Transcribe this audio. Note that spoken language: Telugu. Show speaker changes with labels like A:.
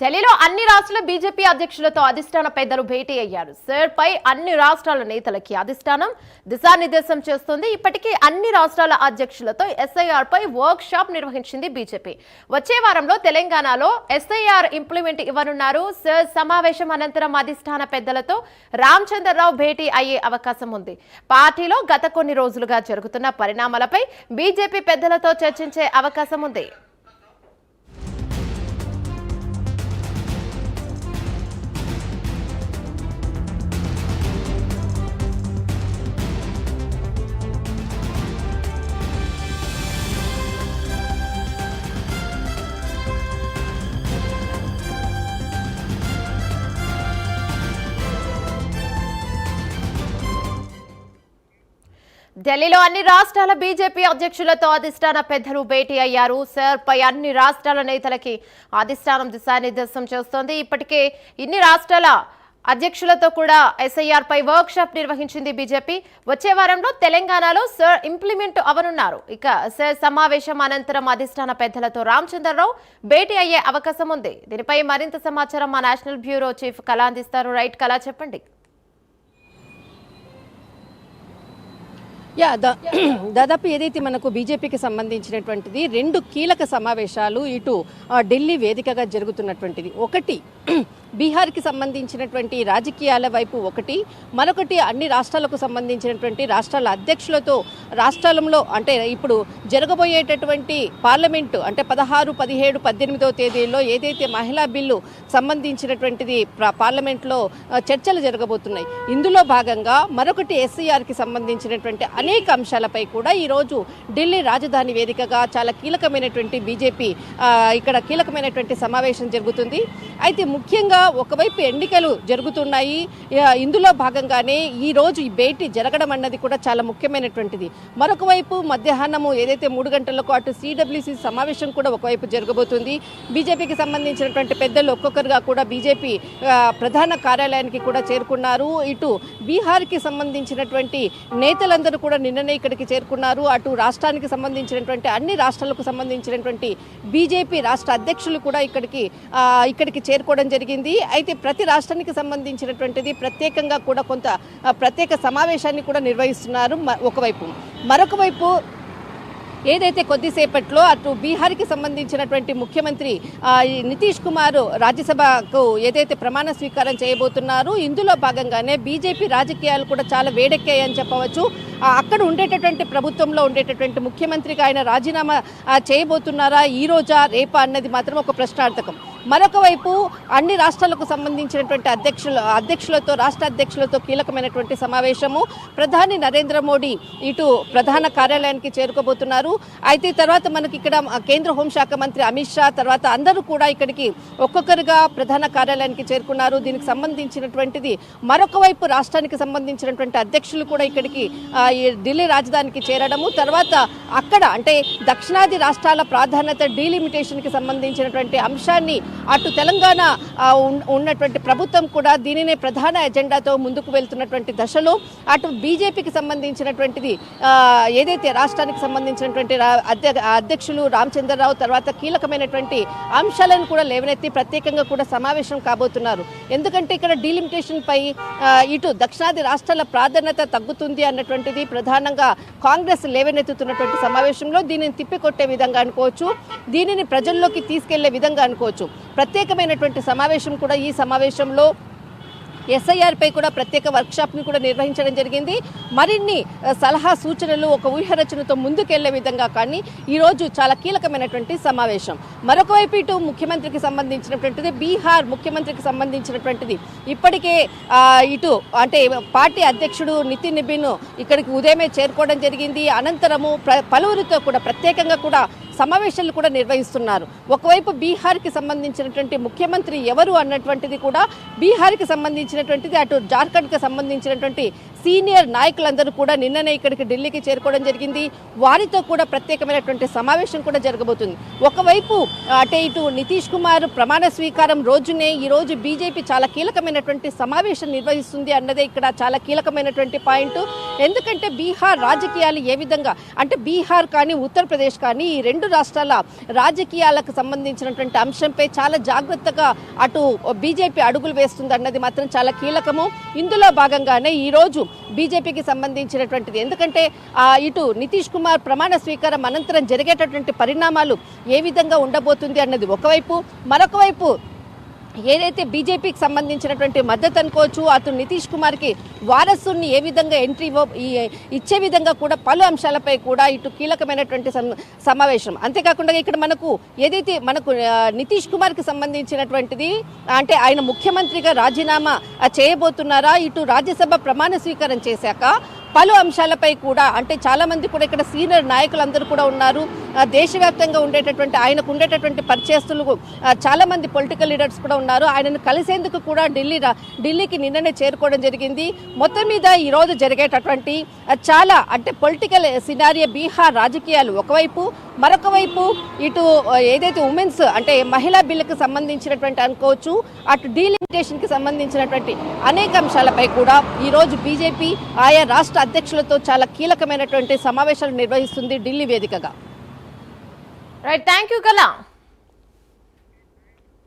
A: ఢిల్లీలో అన్ని రాష్ట్రాల బీజేపీ అధ్యక్షులతో అధిష్టాన పెద్దలు భేటీ అయ్యారు. సర్ పై అన్ని రాష్ట్రాల నేతలకి అధిష్టానం దిశానిర్దేశం చేస్తుంది. ఇప్పటికే అన్ని రాష్ట్రాల అధ్యక్షులతో ఎస్ఐఆర్ పై వర్క్ షాప్ నిర్వహించింది బీజేపీ. వచ్చే వారంలో తెలంగాణలో ఎస్ఐఆర్ ఇంప్లిమెంట్ ఇవ్వనున్నారు. సర్ సమావేశం అనంతరం అధిష్టాన పెద్దలతో రామచంద్రరావు భేటీ అయ్యే అవకాశం ఉంది. పార్టీలో గత కొన్ని రోజులుగా జరుగుతున్న పరిణామాలపై బీజేపీ పెద్దలతో చర్చించే అవకాశం ఉంది. ఢిల్లీలో అన్ని రాష్ట్రాల బీజేపీ అధ్యక్షులతో అధిష్టాన పెద్దలు భేటీ అయ్యారు. సర్ పై అన్ని రాష్ట్రాల నేతలకి అధిష్టానం దిశానిర్దేశం చేస్తోంది. ఇప్పటికే ఇన్ని రాష్ట్రాల అధ్యక్షులతో కూడా ఎస్ఐఆర్ పై వర్క్ షాప్ నిర్వహించింది బీజేపీ. వచ్చే వారంలో తెలంగాణలో సర్ ఇంప్లిమెంట్ అవనున్నారు. ఇక సర్ సమావేశం అనంతరం అధిష్టాన పెద్దలతో రామచంద్రరావు భేటీ అయ్యే అవకాశం ఉంది. దీనిపై మరింత సమాచారం మా నేషనల్ బ్యూరో చీఫ్ కళా అందిస్తారు. రైట్ కళా, చెప్పండి.
B: దాదాపు ఏదైతే మనకు బీజేపీకి సంబంధించినటువంటిది రెండు కీలక సమావేశాలు ఇటు ఢిల్లీ వేదికగా జరుగుతున్నటువంటిది. ఒకటి బీహార్కి సంబంధించినటువంటి రాజకీయాల వైపు ఒకటి, మరొకటి అన్ని రాష్ట్రాలకు సంబంధించినటువంటి రాష్ట్రాల అధ్యక్షులతో రాష్ట్రాలలో అంటే ఇప్పుడు జరగబోయేటటువంటి పార్లమెంటు అంటే 16, 17, 18వ తేదీల్లో ఏదైతే మహిళా బిల్లు సంబంధించినటువంటిది పార్లమెంట్లో చర్చలు జరగబోతున్నాయి. ఇందులో భాగంగా మరొకటి ఎస్ఐఆర్కి సంబంధించినటువంటి అనేక అంశాలపై కూడా ఈరోజు ఢిల్లీ రాజధాని వేదికగా చాలా కీలకమైనటువంటి బీజేపీ ఇక్కడ కీలకమైనటువంటి సమావేశం జరుగుతుంది. అయితే ముఖ్యంగా ఒకవైపు ఎన్నికలు జరుగుతున్నాయి. ఇందులో భాగంగానే ఈ రోజు ఈ భేటీ జరగడం అన్నది కూడా చాలా ముఖ్యమైనటువంటిది. మరొక వైపు మధ్యాహ్నము ఏదైతే 3 గంటలకు అటు సిడబ్ల్యూసీ సమావేశం కూడా ఒకవైపు జరగబోతుంది. బీజేపీకి సంబంధించినటువంటి పెద్దలు ఒక్కొక్కరుగా కూడా బీజేపీ ప్రధాన కార్యాలయానికి కూడా చేరుకున్నారు. ఇటు బీహార్కి సంబంధించినటువంటి నేతలందరూ కూడా నిన్ననే ఇక్కడికి చేరుకున్నారు. అటు రాష్ట్రానికి సంబంధించినటువంటి అన్ని రాష్ట్రాలకు సంబంధించినటువంటి బీజేపీ రాష్ట్ర అధ్యక్షులు కూడా ఇక్కడికి చేరుకోవడం జరిగింది. అయితే ప్రతి రాష్ట్రానికి సంబంధించినటువంటిది ప్రత్యేకంగా కూడా కొంత ప్రత్యేక సమావేశాన్ని కూడా నిర్వహిస్తున్నారు ఒకవైపు. మరొక వైపు ఏదైతే కొద్దిసేపట్లో అటు బీహార్కి సంబంధించినటువంటి ముఖ్యమంత్రి నితీష్ కుమార్ రాజ్యసభకు ఏదైతే ప్రమాణ స్వీకారం చేయబోతున్నారు, ఇందులో భాగంగానే బీజేపీ రాజకీయాలు కూడా చాలా వేడెక్కాయని చెప్పవచ్చు. అక్కడ ఉండేటటువంటి ప్రభుత్వంలో ఉండేటటువంటి ముఖ్యమంత్రికి ఆయన రాజీనామా చేయబోతున్నారా ఈ రోజా రేపా అన్నది మాత్రం ఒక ప్రశ్నార్థకం. మరొక వైపు అన్ని రాష్ట్రాలకు సంబంధించినటువంటి అధ్యక్షులతో రాష్ట్ర అధ్యక్షులతో కీలకమైనటువంటి సమావేశము. ప్రధాని నరేంద్ర మోడీ ఇటు ప్రధాన కార్యాలయానికి చేరుకోబోతున్నారు. అయితే తర్వాత మనకి ఇక్కడ కేంద్ర హోంశాఖ మంత్రి అమిత్ షా తర్వాత అందరూ కూడా ఇక్కడికి ఒక్కొక్కరుగా ప్రధాన కార్యాలయానికి చేరుకున్నారు. దీనికి సంబంధించినటువంటిది మరొక వైపు రాష్ట్రానికి సంబంధించినటువంటి అధ్యక్షులు కూడా ఇక్కడికి ఢిల్లీ రాజధానికి చేరడము, తర్వాత అక్కడ అంటే దక్షిణాది రాష్ట్రాల ప్రాధాన్యత డీలిమిటేషన్కి సంబంధించినటువంటి అంశాన్ని అటు తెలంగాణ ఉన్నటువంటి ప్రభుత్వం కూడా దీనినే ప్రధాన ఎజెండాతో ముందుకు వెళ్తున్నటువంటి దశలో అటు బీజేపీకి సంబంధించినటువంటిది ఏదైతే రాష్ట్రానికి సంబంధించినటువంటి అధ్యక్షులు రామచంద్రరావు తర్వాత కీలకమైనటువంటి అంశాలను కూడా లేవనెత్తి ప్రత్యేకంగా కూడా సమావేశం కాబోతున్నారు. ఎందుకంటే ఇక్కడ డీలిమిటేషన్ పై ఇటు దక్షిణాది రాష్ట్రాల ప్రాధాన్యత తగ్గుతుంది అన్నటువంటిది ప్రధానంగా కాంగ్రెస్ లేవనెత్తుతున్నటువంటి సమావేశంలో దీనిని తిప్పికొట్టే విధంగా అనుకోవచ్చు, దీనిని ప్రజల్లోకి తీసుకెళ్లే విధంగా అనుకోవచ్చు. ప్రత్యేకమైనటువంటి సమావేశం కూడా ఈ సమావేశంలో ఎస్ఐఆర్ పై కూడా ప్రత్యేక వర్క్షాప్ని కూడా నిర్వహించడం జరిగింది. మరిన్ని సలహా సూచనలు ఒక ఊహరచనతో ముందుకెళ్లే విధంగా కానీ ఈరోజు చాలా కీలకమైనటువంటి సమావేశం. మరొక వైపు ఇటు ముఖ్యమంత్రికి సంబంధించినటువంటిది బీహార్ ముఖ్యమంత్రికి సంబంధించినటువంటిది ఇప్పటికే ఇటు అంటే పార్టీ అధ్యక్షుడు నితిన్ నిబిన్ ఇక్కడికి ఉదయమే చేరుకోవడం జరిగింది. అనంతరము పలువురితో కూడా ప్రత్యేకంగా కూడా సమావేశాలు కూడా నిర్వహిస్తున్నారు. ఒకవైపు బీహార్కి సంబంధించినటువంటి ముఖ్యమంత్రి ఎవరు అన్నటువంటిది కూడా బీహార్కి సంబంధించినటువంటిది అటు జార్ఖండ్కి సంబంధించినటువంటి సీనియర్ నాయకులందరూ కూడా నిన్ననే ఇక్కడికి ఢిల్లీకి చేరుకోవడం జరిగింది. వారితో కూడా ప్రత్యేకమైనటువంటి సమావేశం కూడా జరగబోతుంది. ఒకవైపు అటే ఇటు నితీష్ కుమార్ ప్రమాణ స్వీకారం రోజునే ఈ రోజు బీజేపీ చాలా కీలకమైనటువంటి సమావేశం నిర్వహిస్తుంది అన్నదే ఇక్కడ చాలా కీలకమైనటువంటి పాయింట్. ఎందుకంటే బీహార్ రాజకీయాలు ఏ విధంగా అంటే బీహార్ కానీ ఉత్తరప్రదేశ్ కానీ ఈ రెండు రాష్ట్రాల రాజకీయాలకు సంబంధించినటువంటి అంశంపై చాలా జాగ్రత్తగా అటు బీజేపీ అడుగులు వేస్తుంది అన్నది మాత్రం చాలా కీలకము. ఇందులో భాగంగానే ఈ రోజు బీజేపీకి సంబంధించినటువంటిది ఎందుకంటే ఇటు నితీష్ కుమార్ ప్రమాణ స్వీకారం అనంతరం జరిగేటటువంటి పరిణామాలు ఏ విధంగా ఉండబోతుంది అన్నది ఒకవైపు, మరొక వైపు ఏదైతే బీజేపీకి సంబంధించినటువంటి మద్దతు అనుకోవచ్చు, అటు నితీష్ కుమార్కి వారసుని ఏ విధంగా ఎంట్రీ ఇచ్చే విధంగా కూడా పలు అంశాలపై కూడా ఇటు కీలకమైనటువంటి సమావేశం. అంతేకాకుండా ఇక్కడ ఏదైతే నితీష్ కుమార్కి సంబంధించినటువంటిది అంటే ఆయన ముఖ్యమంత్రిగా రాజీనామా చేయబోతున్నారా, ఇటు రాజ్యసభ ప్రమాణ స్వీకారం చేశాక పలు అంశాలపై కూడా అంటే చాలా మంది కూడా ఇక్కడ సీనియర్ నాయకులందరూ కూడా ఉన్నారు. దేశవ్యాప్తంగా ఉండేటటువంటి ఆయనకు ఉండేటటువంటి పరిచయస్తులు చాలా మంది పొలిటికల్ లీడర్స్ కూడా ఉన్నారు. ఆయనను కలిసేందుకు కూడా ఢిల్లీకి నిన్ననే చేరుకోవడం జరిగింది. మొత్తం మీద ఈ రోజు జరిగేటటువంటి చాలా అంటే పొలిటికల్ సినారియో బీహార్ రాజకీయాలు ఒకవైపు, మరొక వైపు ఇటు ఏదైతే ఉమెన్స్ అంటే మహిళా బిల్లుకు సంబంధించినటువంటి అనుకోవచ్చు, అటు డీలిమిటేషన్ కి సంబంధించినటువంటి అనేక అంశాలపై కూడా ఈ రోజు బీజేపీ ఆయా రాష్ట్ర అధ్యక్షులతో చాలా కీలకమైనటువంటి సమావేశాలు నిర్వహిస్తుంది ఢిల్లీ వేదికగా.
A: రైట్, థ్యాంక్ యూ కళ.